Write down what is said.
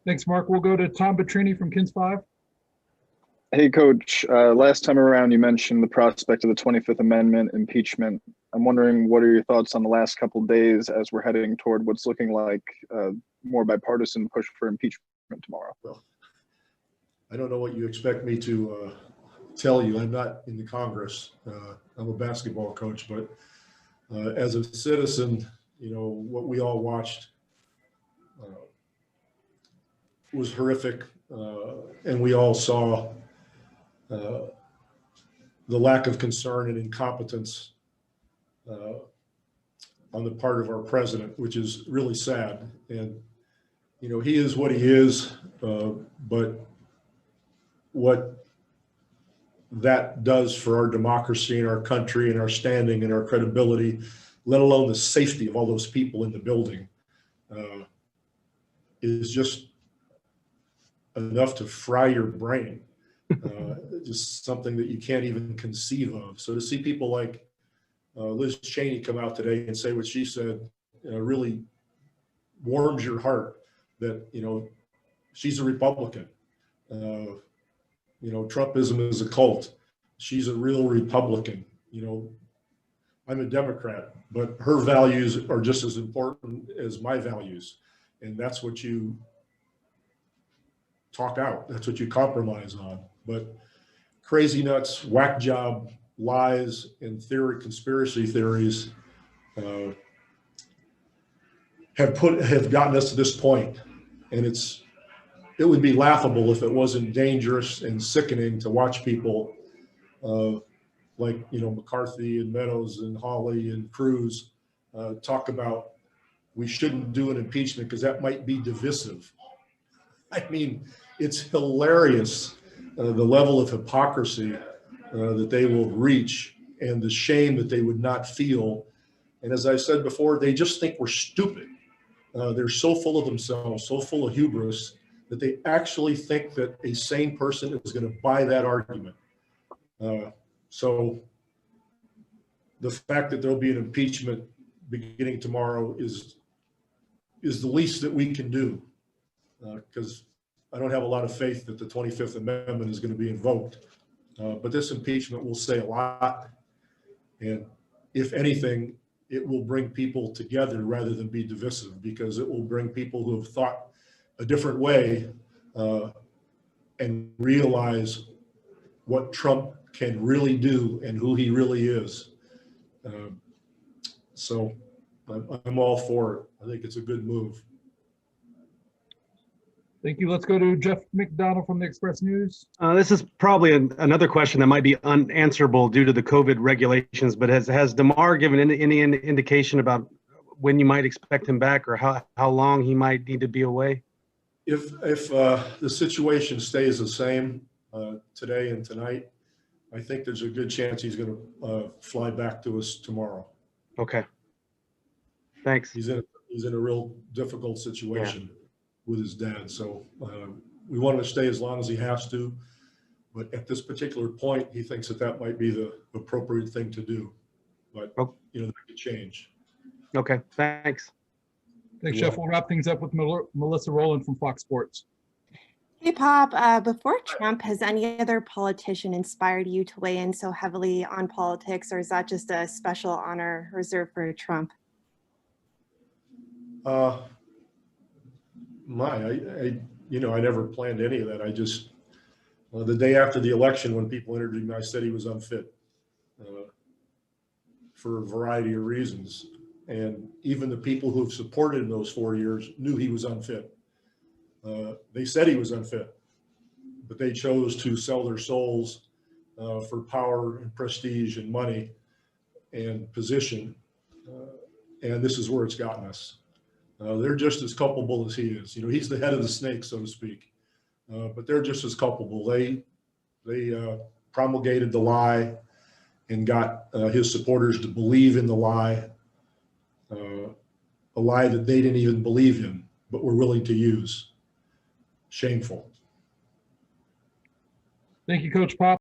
Thanks, Mark. We'll go to Tom Petrini from Kins 5. Hey, Coach. Last time around, you mentioned the prospect of the 25th Amendment impeachment. I'm wondering, what are your thoughts on the last couple of days as we're heading toward what's looking like more bipartisan push for impeachment tomorrow? Well, I don't know what you expect me to tell you. I'm not in the Congress. I'm a basketball coach, but as a citizen, what we all watched was horrific, and we all saw the lack of concern and incompetence on the part of our president, which is really sad. And he is what he is, but what that does for our democracy and our country and our standing and our credibility, let alone the safety of all those people in the building, is just enough to fry your brain. Just something that you can't even conceive of. So to see people like Liz Cheney come out today and say what she said really warms your heart that, she's a Republican. Trumpism is a cult. She's a real Republican. I'm a Democrat, but her values are just as important as my values. And that's what you talk out. That's what you compromise on. But crazy nuts, whack job, lies, and conspiracy theories have gotten us to this point. And it would be laughable if it wasn't dangerous and sickening to watch people like McCarthy and Meadows and Hawley and Cruz talk about we shouldn't do an impeachment because that might be divisive. I mean, it's hilarious the level of hypocrisy that they will reach and the shame that they would not feel. And as I said before, they just think we're stupid. They're so full of themselves, so full of hubris, that they actually think that a sane person is going to buy that argument. So the fact that there'll be an impeachment beginning tomorrow is the least that we can do, because I don't have a lot of faith that the 25th Amendment is going to be invoked. But this impeachment will say a lot. And if anything, it will bring people together rather than be divisive, because it will bring people who have thought a different way and realize what Trump can really do and who he really is. So I'm all for it. I think it's a good move. Thank you. Let's go to Jeff McDonald from the Express News. This is probably another question that might be unanswerable due to the COVID regulations, but has DeMar given any indication about when you might expect him back, or how long he might need to be away? If the situation stays the same today and tonight, I think there's a good chance he's going to fly back to us tomorrow. Okay. Thanks. He's in a real difficult situation with his dad. So we want him to stay as long as he has to. But at this particular point, he thinks that might be the appropriate thing to do. But, that could change. Okay, thanks. Thanks, Jeff. We'll wrap things up with Melissa Rowland from Fox Sports. Hey, Pop. Before Trump, has any other politician inspired you to weigh in so heavily on politics, or is that just a special honor reserved for Trump? I never planned any of that. I just, the day after the election, when people interviewed me, I said he was unfit for a variety of reasons. And even the people who've supported him those 4 years knew he was unfit. They said he was unfit, but they chose to sell their souls for power and prestige and money and position. And this is where it's gotten us. They're just as culpable as he is. He's the head of the snake, so to speak. But they're just as culpable. They promulgated the lie and got his supporters to believe in the lie, a lie that they didn't even believe in, but were willing to use. Shameful. Thank you, Coach Pop.